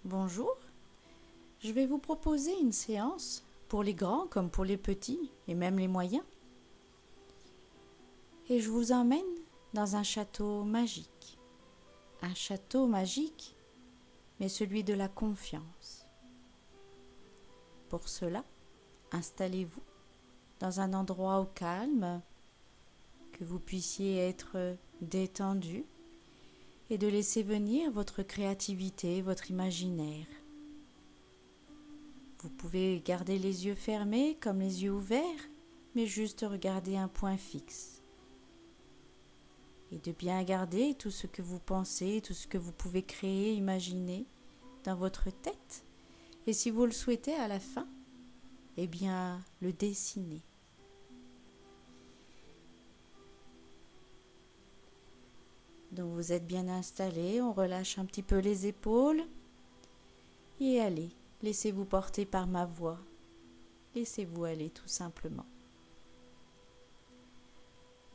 Bonjour, je vais vous proposer une séance pour les grands comme pour les petits et même les moyens. Et je vous emmène dans un château magique. Un château magique, mais celui de la confiance. Pour cela, installez-vous dans un endroit au calme, que vous puissiez être détendu et de laisser venir votre créativité, votre imaginaire. Vous pouvez garder les yeux fermés comme les yeux ouverts, mais juste regarder un point fixe. Et de bien garder tout ce que vous pensez, tout ce que vous pouvez créer, imaginer dans votre tête. Et si vous le souhaitez à la fin, eh bien le dessiner. Donc vous êtes bien installé, on relâche un petit peu les épaules. Et allez, laissez-vous porter par ma voix. Laissez-vous aller tout simplement.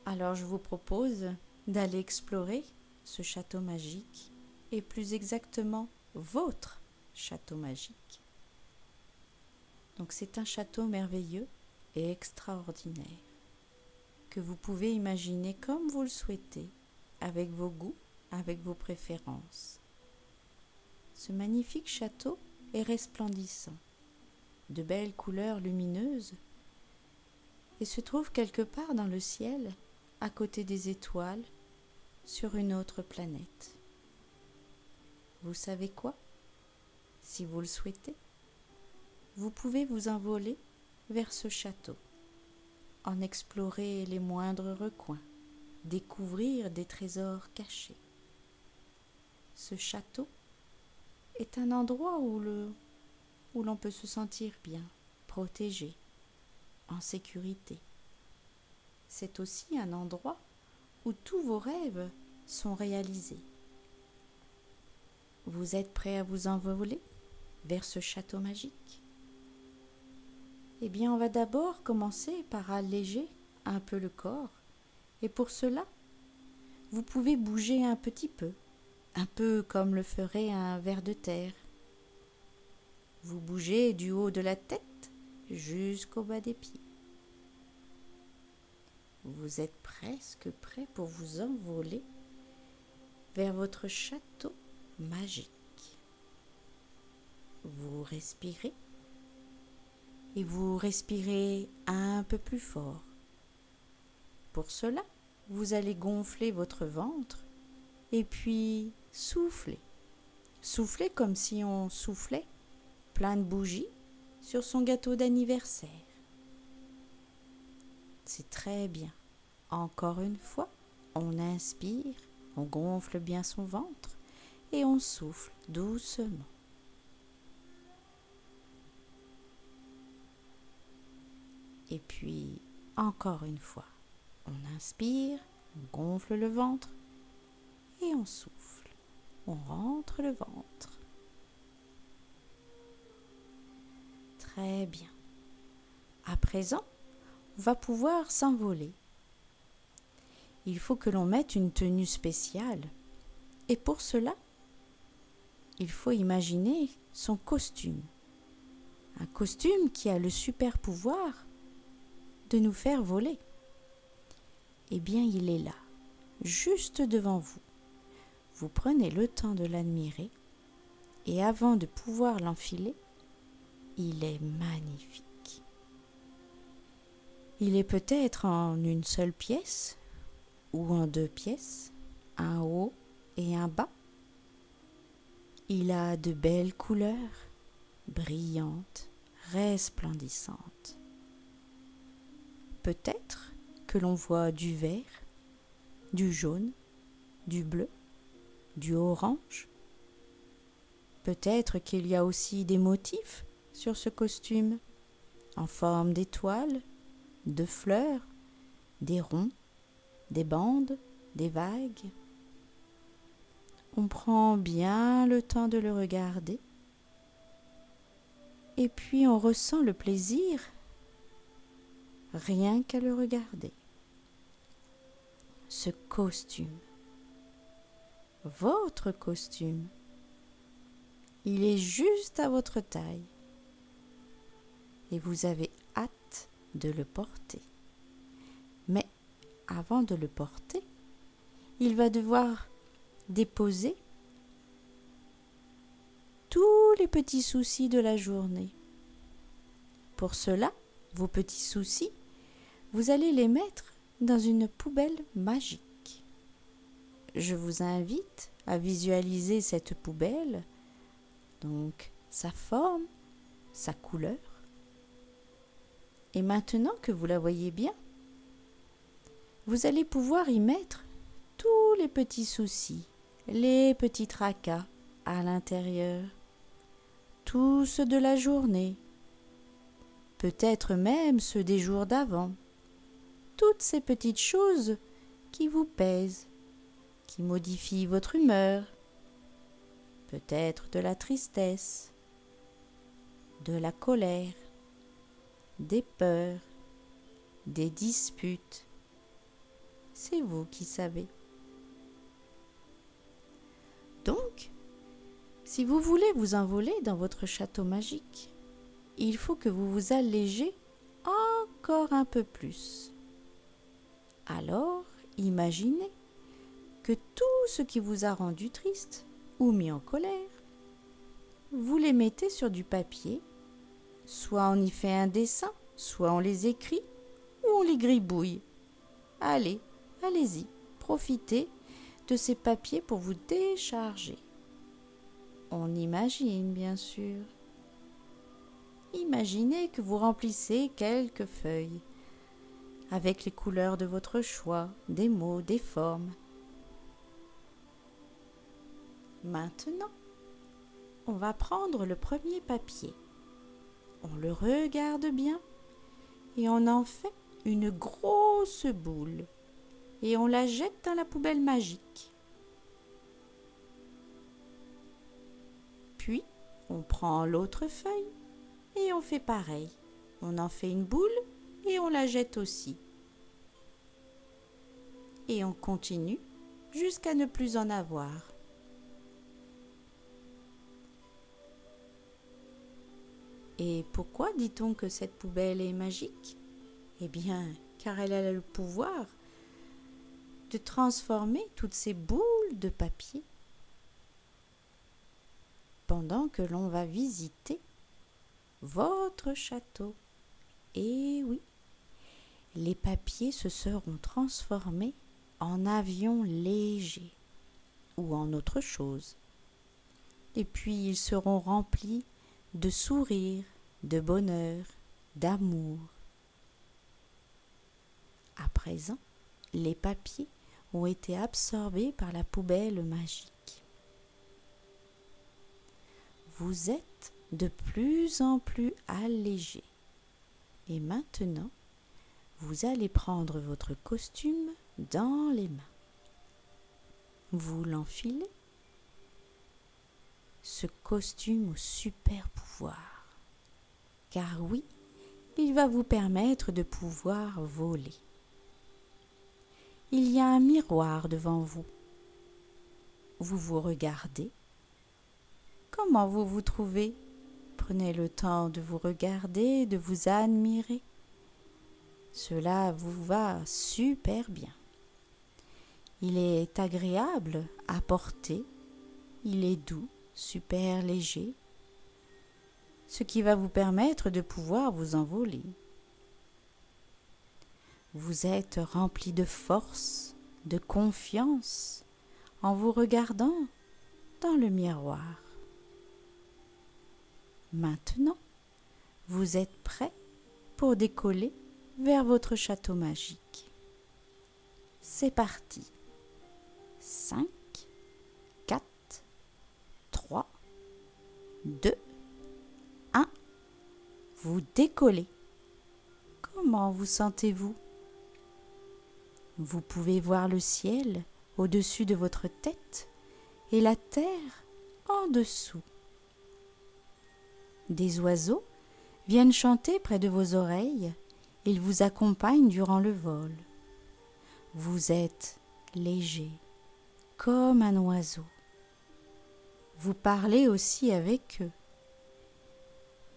Alors je vous propose d'aller explorer ce château magique et plus exactement votre château magique. Donc c'est un château merveilleux et extraordinaire que vous pouvez imaginer comme vous le souhaitez, avec vos goûts, avec vos préférences. Ce magnifique château est resplendissant, de belles couleurs lumineuses et se trouve quelque part dans le ciel, à côté des étoiles, sur une autre planète. Vous savez quoi? Si vous le souhaitez, vous pouvez vous envoler vers ce château, en explorer les moindres recoins, découvrir des trésors cachés. Ce château est un endroit où l'on peut se sentir bien, protégé, en sécurité. C'est aussi un endroit où tous vos rêves sont réalisés. Vous êtes prêt à vous envoler vers ce château magique? Eh bien, on va d'abord commencer par alléger un peu le corps. Et pour cela, vous pouvez bouger un petit peu, un peu comme le ferait un ver de terre. Vous bougez du haut de la tête jusqu'au bas des pieds. Vous êtes presque prêt pour vous envoler vers votre château magique. Vous respirez et vous respirez un peu plus fort. Pour cela, vous allez gonfler votre ventre et puis souffler. Souffler comme si on soufflait plein de bougies sur son gâteau d'anniversaire. C'est très bien. Encore une fois, on inspire, on gonfle bien son ventre et on souffle doucement. Et puis, encore une fois, on inspire, on gonfle le ventre et on souffle. On rentre le ventre. Très bien. À présent, on va pouvoir s'envoler. Il faut que l'on mette une tenue spéciale. Et pour cela, il faut imaginer son costume. Un costume qui a le super pouvoir de nous faire voler. Eh bien, il est là, juste devant vous. Vous prenez le temps de l'admirer et avant de pouvoir l'enfiler, il est magnifique. Il est peut-être en une seule pièce ou en deux pièces, un haut et un bas. Il a de belles couleurs, brillantes, resplendissantes. Peut-être que l'on voit du vert, du jaune, du bleu, du orange. Peut-être qu'il y a aussi des motifs sur ce costume, en forme d'étoiles, de fleurs, des ronds, des bandes, des vagues. On prend bien le temps de le regarder et puis on ressent le plaisir rien qu'à le regarder. Ce costume, votre costume, Il est juste à votre taille. Et vous avez hâte de le porter. Mais avant de le porter, il va devoir déposer tous les petits soucis de la journée. Pour cela, vos petits soucis, vous allez les mettre dans une poubelle magique. Je vous invite à visualiser cette poubelle, donc sa forme, sa couleur. Et maintenant que vous la voyez bien, vous allez pouvoir y mettre tous les petits soucis, les petits tracas à l'intérieur, tous ceux de la journée, peut-être même ceux des jours d'avant, toutes ces petites choses qui vous pèsent, qui modifient votre humeur, peut-être de la tristesse, de la colère, des peurs, des disputes. C'est vous qui savez. Donc, si vous voulez vous envoler dans votre château magique, il faut que vous vous allégez encore un peu plus. Alors, imaginez que tout ce qui vous a rendu triste ou mis en colère, vous les mettez sur du papier, soit on y fait un dessin, soit on les écrit ou on les gribouille. Allez-y, profitez de ces papiers pour vous décharger. On imagine, bien sûr. Imaginez que vous remplissez quelques feuilles avec les couleurs de votre choix, des mots, des formes. Maintenant, on va prendre le premier papier. On le regarde bien et on en fait une grosse boule et on la jette dans la poubelle magique. Puis, on prend l'autre feuille et on fait pareil. On en fait une boule et on la jette aussi. Et on continue jusqu'à ne plus en avoir. Et pourquoi dit-on que cette poubelle est magique ? Eh bien, car elle a le pouvoir de transformer toutes ces boules de papier pendant que l'on va visiter votre château. Et oui, les papiers se seront transformés en avions légers ou en autre chose. Et puis ils seront remplis de sourires, de bonheur, d'amour. À présent, les papiers ont été absorbés par la poubelle magique. Vous êtes de plus en plus allégé. Et maintenant, vous allez prendre votre costume dans les mains. Vous l'enfilez. Ce costume au super pouvoir. Car oui, il va vous permettre de pouvoir voler. Il y a un miroir devant vous. Vous vous regardez. Comment vous vous trouvez ? Prenez le temps de vous regarder, de vous admirer. Cela vous va super bien. Il est agréable à porter. Il est doux, super léger. Ce qui va vous permettre de pouvoir vous envoler. Vous êtes rempli de force, de confiance, en vous regardant dans le miroir. Maintenant, vous êtes prêt pour décoller vers votre château magique. C'est parti. 5, 4, 3, 2, 1. Vous décollez. Comment vous sentez-vous ? Vous pouvez voir le ciel au-dessus de votre tête et la terre en dessous. Des oiseaux viennent chanter près de vos oreilles. Ils vous accompagnent durant le vol. Vous êtes léger, comme un oiseau. Vous parlez aussi avec eux.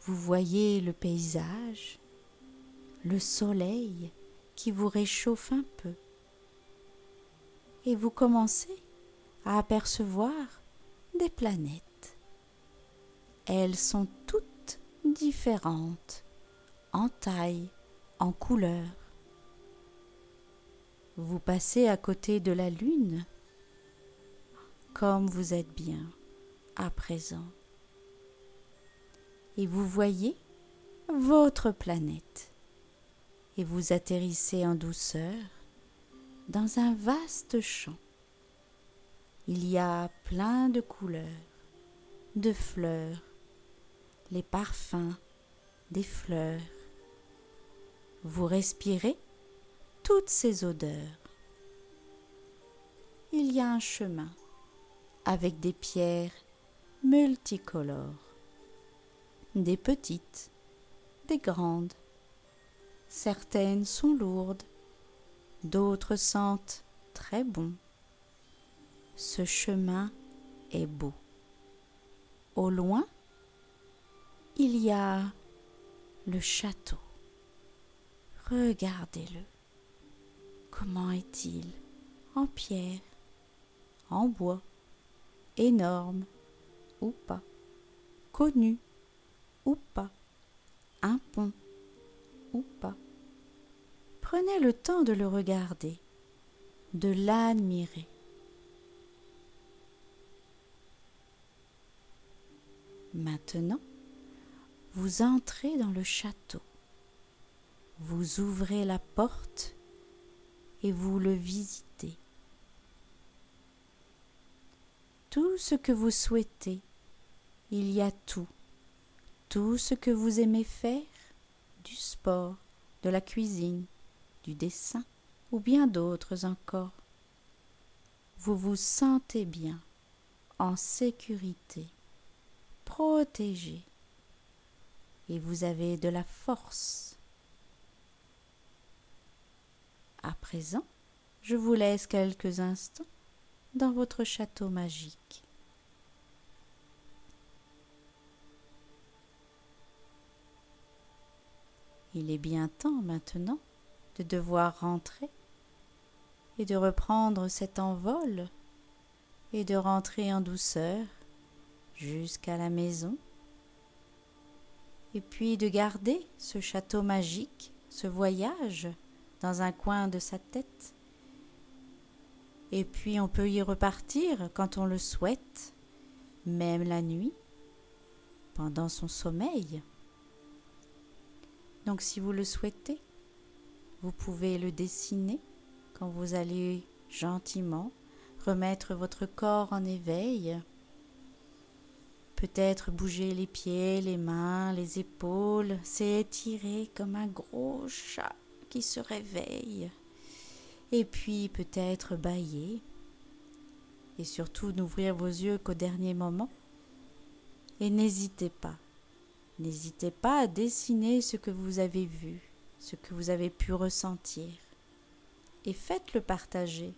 Vous voyez le paysage, le soleil qui vous réchauffe un peu. Et vous commencez à apercevoir des planètes. Elles sont toutes différentes, en taille, en couleur. Vous passez à côté de la Lune, comme vous êtes bien à présent. Et vous voyez votre planète. Et vous atterrissez en douceur dans un vaste champ. Il y a plein de couleurs, de fleurs, les parfums des fleurs. Vous respirez toutes ces odeurs. Il y a un chemin avec des pierres multicolores, des petites, des grandes. Certaines sont lourdes, d'autres sentent très bon. Ce chemin est beau. Au loin, il y a le château. Regardez-le. Comment est-il? En pierre, en bois, énorme ou pas, connu ou pas, un pont ou pas. Prenez le temps de le regarder, de l'admirer. Maintenant, vous entrez dans le château. Vous ouvrez la porte et vous le visitez. Tout ce que vous souhaitez, il y a tout. Tout ce que vous aimez faire, du sport, de la cuisine, du dessin ou bien d'autres encore. Vous vous sentez bien, en sécurité, protégé, et vous avez de la force. À présent, je vous laisse quelques instants dans votre château magique. Il est bien temps maintenant de devoir rentrer et de reprendre cet envol et de rentrer en douceur jusqu'à la maison et puis de garder ce château magique, ce voyage dans un coin de sa tête. Et puis on peut y repartir quand on le souhaite, même la nuit, pendant son sommeil. Donc si vous le souhaitez, vous pouvez le dessiner quand vous allez gentiment remettre votre corps en éveil. Peut-être bouger les pieds, les mains, les épaules, s'étirer comme un gros chat qui se réveille. Et puis peut-être bâiller. Et surtout n'ouvrir vos yeux qu'au dernier moment. Et n'hésitez pas à dessiner ce que vous avez vu, ce que vous avez pu ressentir. Et faites-le partager,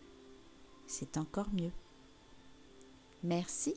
c'est encore mieux. Merci